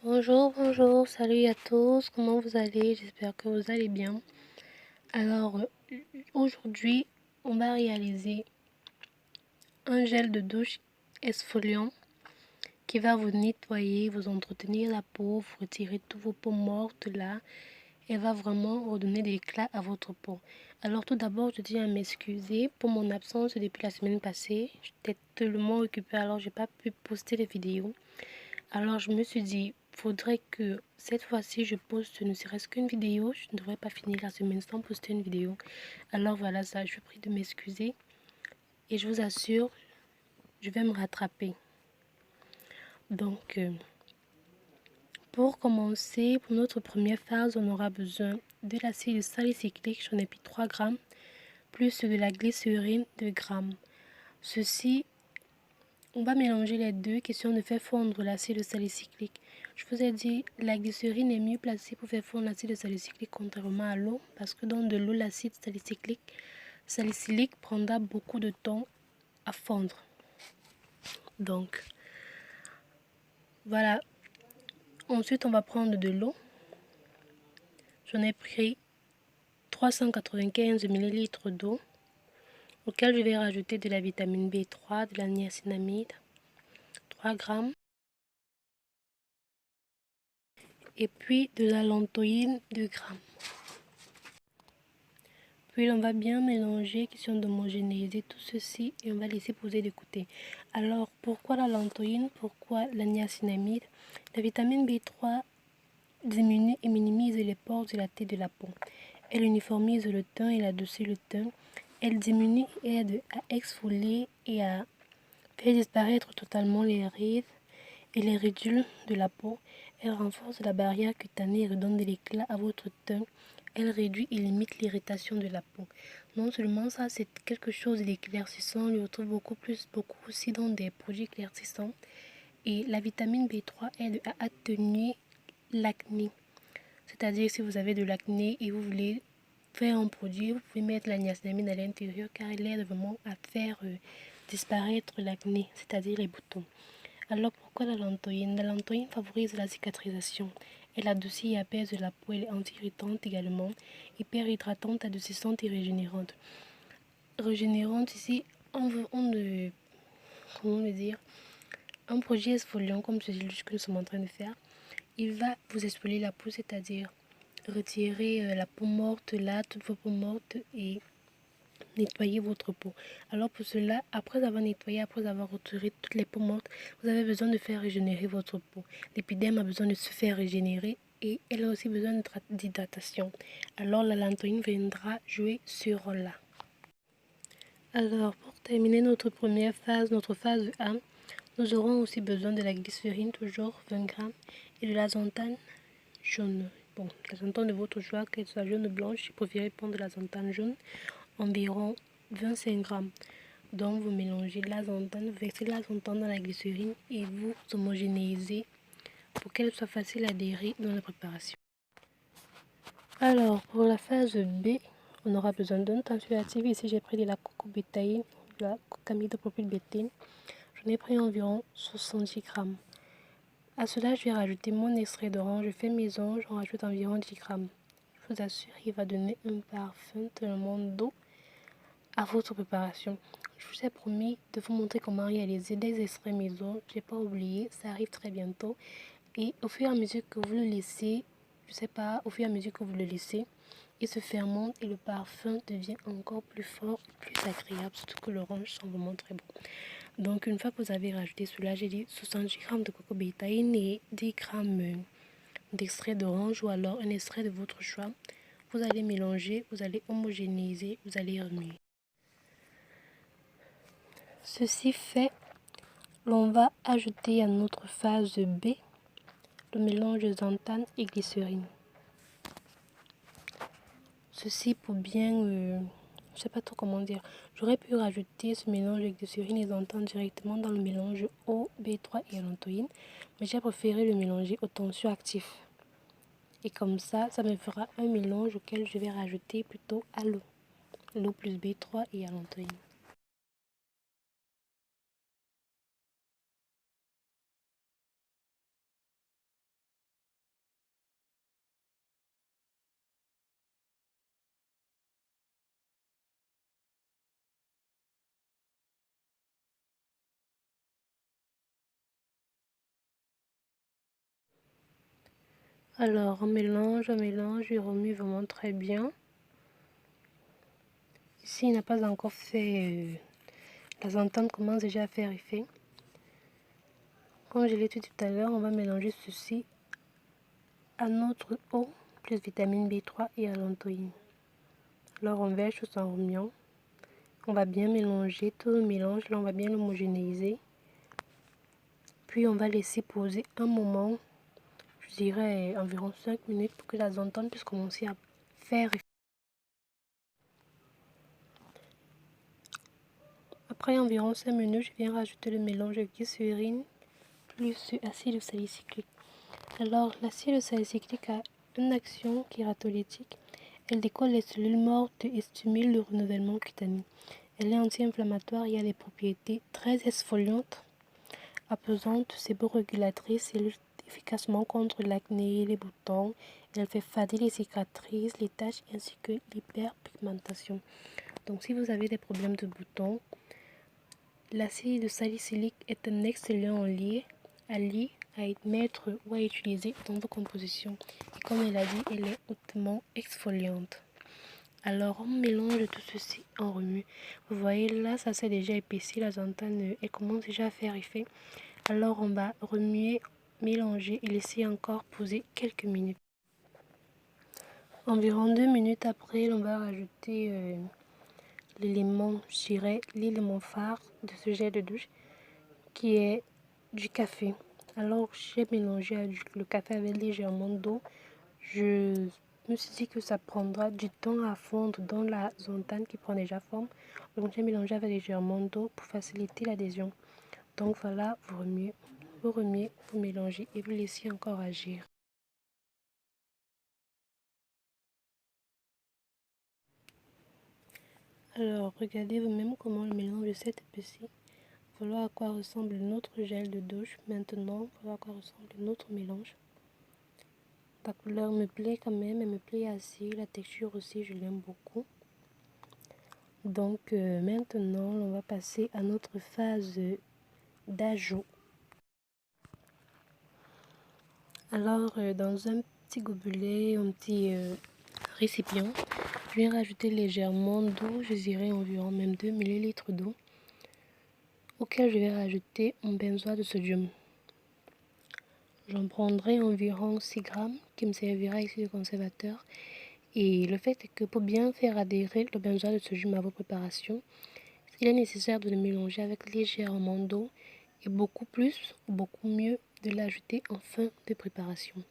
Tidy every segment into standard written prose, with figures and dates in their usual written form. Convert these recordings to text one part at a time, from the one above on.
Bonjour, salut à tous, comment vous allez? J'espère que vous allez bien. Alors, aujourd'hui, on va réaliser un gel de douche exfoliant qui va vous nettoyer, vous entretenir la peau, vous retirer tous vos peaux mortes là, et va vraiment redonner de l'éclat à votre peau. Alors tout d'abord, je tiens à m'excuser pour mon absence depuis la semaine passée. J'étais tellement occupée, alors j'ai pas pu poster les vidéos. Alors je me suis dit, faudrait que cette fois-ci je poste ne serait-ce qu'une vidéo. Je ne devrais pas finir la semaine sans poster une vidéo. Alors voilà ça, je prie de m'excuser. Et je vous assure, je vais me rattraper. Donc, pour commencer, pour notre première phase, on aura besoin de l'acide salicylique, j'en ai pris 3 grammes, plus de la glycérine 2 grammes. Ceci, on va mélanger les deux, question de faire fondre l'acide salicylique. Je vous ai dit, la glycérine est mieux placée pour faire fondre l'acide salicylique contrairement à l'eau, parce que dans de l'eau, l'acide salicylique prendra beaucoup de temps à fondre. Donc, voilà. Ensuite, on va prendre de l'eau. J'en ai pris 395 ml d'eau, auquel je vais rajouter de la vitamine B3, de la niacinamide, 3 grammes, et puis de la lantoïne, 2 grammes. Puis on va bien mélanger, question d'homogénéiser tout ceci, et on va laisser poser de côté. Alors, pourquoi la lantoïne? Pourquoi la niacinamide? La vitamine B3 diminue et minimise les pores dilatés de la peau. Elle uniformise le teint et adoucit le teint. Elle diminue et aide à exfolier et à faire disparaître totalement les rides et les ridules de la peau. Elle renforce la barrière cutanée et redonne de l'éclat à votre teint. Elle réduit et limite l'irritation de la peau. Non seulement ça, c'est quelque chose d'éclaircissant, on le retrouve beaucoup aussi dans des produits éclaircissants. Et la vitamine B3 aide à atténuer l'acné. C'est-à-dire si vous avez de l'acné et vous voulez faire un produit, vous pouvez mettre la niacinamide à l'intérieur car elle aide vraiment à faire disparaître l'acné, c'est-à-dire les boutons. Alors pourquoi la lantoïne? La lantoïne favorise la cicatrisation. Elle adoucit et apaise la peau, elle est anti-irritante également, hyper hydratante, adoucissante et régénérante. Régénérante ici, on comment le dire, un produit exfoliant comme celui que nous sommes en train de faire, il va vous exfolier la peau, c'est-à-dire retirer la peau morte là, toutes vos peaux mortes et nettoyer votre peau. Alors pour cela, après avoir nettoyé, après avoir retiré toutes les peaux mortes, vous avez besoin de faire régénérer votre peau. L'épiderme a besoin de se faire régénérer et elle a aussi besoin d'hydratation. Alors la lantoïne viendra jouer ce rôle-là. Alors pour terminer notre première phase, notre phase 1, nous aurons aussi besoin de la glycérine, toujours 20 grammes, et de l'azanthane jaune. Bon, l'azanthane de votre choix, qu'elle soit jaune ou blanche, je préfère prendre de l'azanthane jaune, environ 25 grammes. Donc vous mélangez l'azanthane, vous versez l'azanthane dans la glycérine et vous homogénéisez pour qu'elle soit facile à adhérer dans la préparation. Alors pour la phase B, on aura besoin d'un tensioactif. Ici j'ai pris de la cocobétaïne, de la cocamidopropylbétine. J'en ai pris environ 70 grammes. À cela, je vais rajouter mon extrait d'orange. Je fais maison, j'en rajoute environ 10 grammes. Je vous assure, il va donner un parfum tellement doux à votre préparation. Je vous ai promis de vous montrer comment réaliser des extraits maison. Je n'ai pas oublié, ça arrive très bientôt. Et au fur et à mesure que vous le laissez, je sais pas, au fur et à mesure que vous le laissez, il se fermente et le parfum devient encore plus fort et plus agréable, surtout que l'orange sent vraiment très bon. Donc une fois que vous avez rajouté cela, j'ai dit 70 grammes de cocobétaïne et 10 grammes d'extrait d'orange ou alors un extrait de votre choix. Vous allez mélanger, vous allez homogénéiser, vous allez remuer. Ceci fait, l'on va ajouter à notre phase B le mélange de xanthane et glycérine. Ceci pour bien, je sais pas trop comment dire. J'aurais pu rajouter ce mélange de glycérine et xanthane directement dans le mélange eau, B3 et lantoïne, mais j'ai préféré le mélanger au tensioactif. Et comme ça me fera un mélange auquel je vais rajouter plutôt à l'eau plus B3 et à lantoïne. Alors on mélange, je remue vraiment très bien. Ici il n'a pas encore fait, la zantane commence déjà à faire effet. Comme je l'ai dit tout à l'heure, on va mélanger ceci à notre eau plus vitamine B3 et à l'antoïne. Alors on verse tout en remuant. On va bien mélanger tout le mélange, là on va bien l'homogénéiser. Puis on va laisser poser un moment, je dirais environ 5 minutes pour que la zantane puisse commencer à faire effet. Après environ 5 minutes, je viens rajouter le mélange de glycérine plus acide salicylique. Alors l'acide salicylique a une action kératolytique. Elle décolle les cellules mortes et stimule le renouvellement cutané. Elle est anti-inflammatoire et a des propriétés très exfoliantes, apaisantes, séborégulatrices et lutte efficacement contre l'acné, les boutons. Elle fait fader les cicatrices, les taches ainsi que l'hyperpigmentation. Donc si vous avez des problèmes de boutons, l'acide salicylique est un excellent allié à mettre ou à utiliser dans vos compositions. Et comme elle a dit, elle est hautement exfoliante. Alors on mélange tout ceci, on remue. Vous voyez là, ça s'est déjà épaissi, la zantane elle commence déjà à faire effet. Alors on va remuer, mélanger et laisser encore poser quelques minutes. Environ 2 minutes après, on va rajouter l'élément, je dirais, l'élément phare de ce gel de douche qui est du café. Alors j'ai mélangé le café avec légèrement d'eau. Je me suis dit que ça prendra du temps à fondre dans la zantane qui prend déjà forme. Donc j'ai mélangé avec légèrement d'eau pour faciliter l'adhésion. Donc voilà, vous mélangez et vous laissez encore agir. Alors regardez vous-même comment le mélange s'est épaissi. Voilà à quoi ressemble notre gel de douche. Maintenant, voilà à quoi ressemble notre mélange. La couleur me plaît quand même, elle me plaît assez. La texture aussi, je l'aime beaucoup. Donc maintenant, on va passer à notre phase d'ajout. Alors dans un petit gobelet, un petit récipient, je vais rajouter légèrement d'eau, je dirais environ même 2 ml d'eau, auquel je vais rajouter un benzoate de sodium. J'en prendrai environ 6 grammes qui me servira ici de conservateur. Et le fait est que pour bien faire adhérer le benzoate de sodium à vos préparations, il est nécessaire de le mélanger avec légèrement d'eau et beaucoup mieux de l'ajouter en fin de préparation.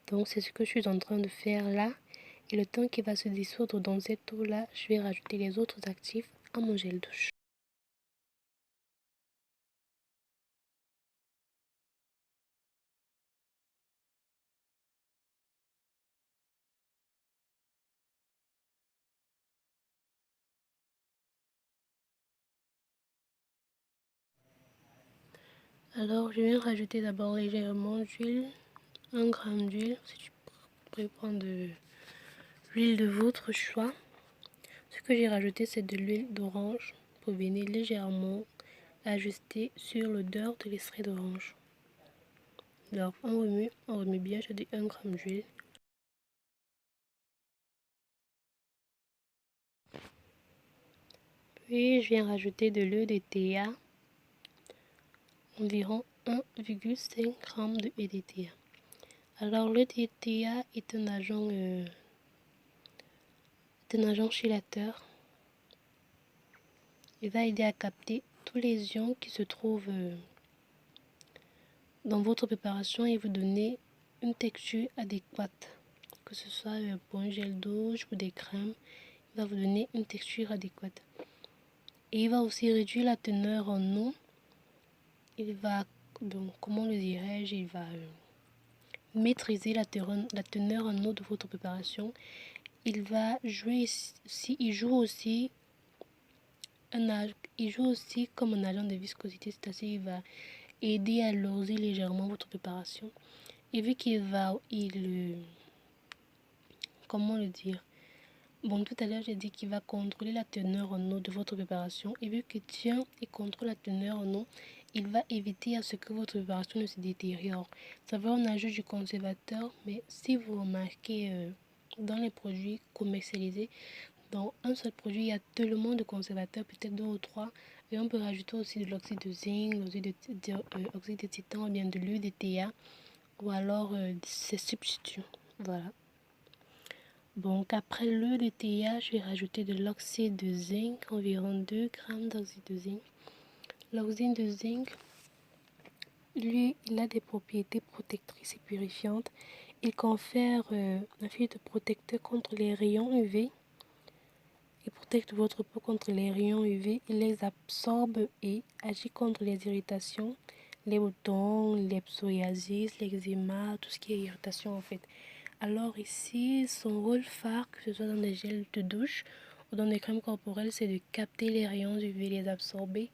Donc c'est ce que je suis en train de faire là. Et le temps qui va se dissoudre dans cette eau là, je vais rajouter les autres actifs à mon gel douche. Alors je vais rajouter d'abord légèrement d'huile, 1 gramme d'huile, si tu peux prendre de l'huile de votre choix. Ce que j'ai rajouté c'est de l'huile d'orange pour venir légèrement ajuster sur l'odeur de l'extrait d'orange. Alors on remue bien, je dis 1 gramme d'huile. Puis je viens rajouter de l'eau de thé, environ 1,5 g de EDTA. Alors le DTA est un agent chelateur. Il va aider à capter tous les ions qui se trouvent dans votre préparation et vous donner une texture adéquate. Que ce soit pour un gel douche ou des crèmes, il va vous donner une texture adéquate. Et il va aussi réduire la teneur en eau. Il va, donc, comment le dirais-je, il va maîtriser la teneur en eau de votre préparation. Il va jouer il joue aussi comme un agent de viscosité, c'est-à-dire il va aider à lourdir légèrement votre préparation. Et vu qu'il va, comment le dire? Bon, tout à l'heure, j'ai dit qu'il va contrôler la teneur en eau de votre préparation. Et vu qu'il tient et contrôle la teneur en eau, il va éviter à ce que votre préparation ne se détériore. Ça va, on ajoute du conservateur, mais si vous remarquez dans les produits commercialisés, dans un seul produit, il y a tellement de conservateurs, peut-être 2 ou 3, et on peut rajouter aussi de l'oxyde de zinc, l'oxyde de titan, ou bien de l'huile de théa, ou alors ses substituts. Voilà. Donc après l'huile de théa, je vais rajouter de l'oxyde de zinc, environ 2 grammes d'oxyde de zinc. L'oxyde de zinc, lui, il a des propriétés protectrices et purifiantes. Il confère un filtre protecteur contre les rayons UV. Il protège votre peau contre les rayons UV. Il les absorbe et agit contre les irritations, les boutons, les psoriasis, l'eczéma, tout ce qui est irritation en fait. Alors ici, son rôle phare, que ce soit dans des gels de douche ou dans des crèmes corporelles, c'est de capter les rayons UV, les absorber.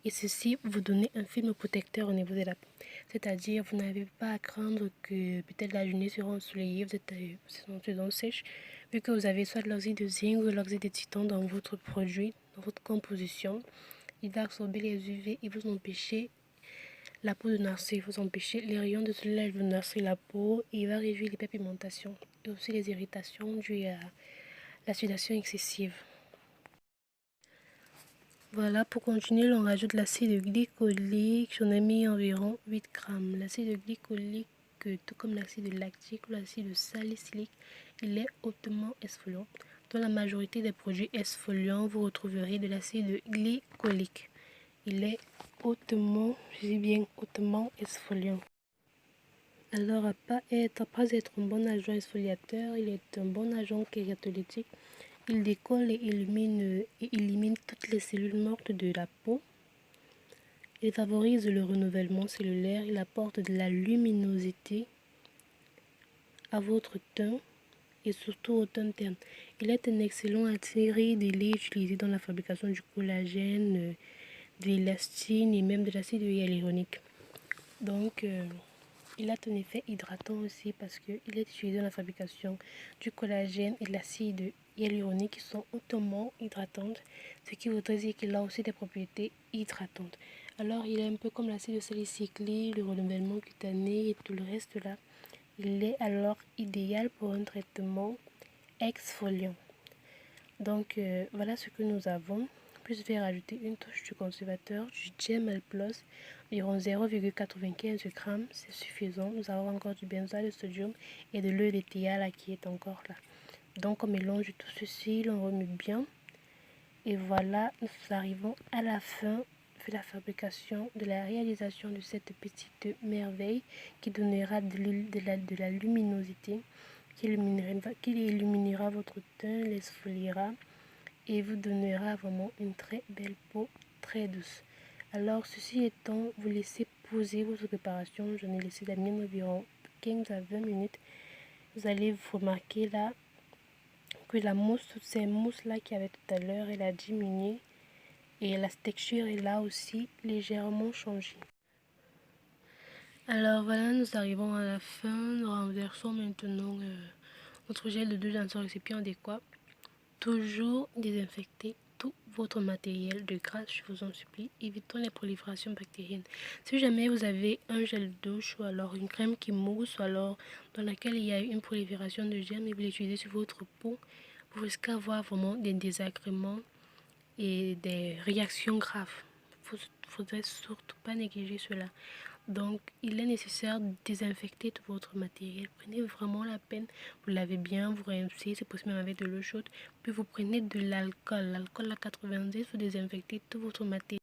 Et ceci vous donner un film protecteur au niveau de la peau. C'est-à-dire, vous n'avez pas à craindre que peut-être la journée sera ensoleillée, vous êtes en saison sèche, vu que vous avez soit de l'oxyde de zinc ou de l'oxyde de titan dans votre produit, dans votre composition. Il va absorber les UV et vous empêcher la peau de noircir, vous empêcher les rayons de soleil de noircir la peau, et il va réduire l'hyperpigmentation et aussi les irritations dues à la sudation excessive. Voilà, pour continuer, on rajoute l'acide glycolique. J'en ai mis environ 8 grammes. L'acide glycolique, tout comme l'acide lactique ou l'acide salicylique, il est hautement exfoliant. Dans la majorité des produits exfoliants, vous retrouverez de l'acide glycolique. Il est hautement, je dis bien hautement exfoliant. Alors, après être un bon agent exfoliateur, il est un bon agent kératolytique. Il décolle et élimine toutes les cellules mortes de la peau. Il favorise le renouvellement cellulaire. Il apporte de la luminosité à votre teint et surtout au teint terne. Il est un excellent anti-rides utilisé dans la fabrication du collagène, de l'élastine et même de l'acide hyaluronique. Donc, il a un effet hydratant aussi parce qu'il est utilisé dans la fabrication du collagène et de l'acide hyaluronique qui sont hautement hydratantes, ce qui voudrait dire qu'il a aussi des propriétés hydratantes. Alors, il est un peu comme l'acide salicylique, le renouvellement cutané et tout le reste là. Il est alors idéal pour un traitement exfoliant. Donc, voilà ce que nous avons. Puis je vais rajouter une touche du conservateur, du Gel Plus, environ 0,95 g, c'est suffisant. Nous avons encore du benzoate de sodium et de l'huile de théa là qui est encore là. Donc on mélange tout ceci, on remue bien. Et voilà, nous arrivons à la fin de la fabrication, de la réalisation de cette petite merveille qui donnera de la luminosité, qui illuminera votre teint, l'exfoliera et vous donnera vraiment une très belle peau, très douce. Alors ceci étant, vous laissez poser votre préparation. J'en ai laissé la mienne environ 15 à 20 minutes. Vous allez vous remarquer là que la mousse, toutes ces mousses là qu'il y avait tout à l'heure, elle a diminué et la texture est là aussi légèrement changée. Alors voilà, nous arrivons à la fin. Nous renversons maintenant notre gel de douche dans son récipient adéquat. Toujours désinfecter tout votre matériel de grâce, je vous en supplie. Évitons les proliférations bactériennes. Si jamais vous avez un gel de douche ou alors une crème qui mousse ou alors dans laquelle il y a une prolifération de germes et vous l'utilisez sur votre peau, vous risquez d'avoir vraiment des désagréments et des réactions graves. Il ne faudrait surtout pas négliger cela. Donc, il est nécessaire de désinfecter tout votre matériel. Prenez vraiment la peine, vous lavez bien, vous rincez, c'est possible même avec de l'eau chaude. Puis vous prenez de l'alcool à 90, vous désinfectez tout votre matériel.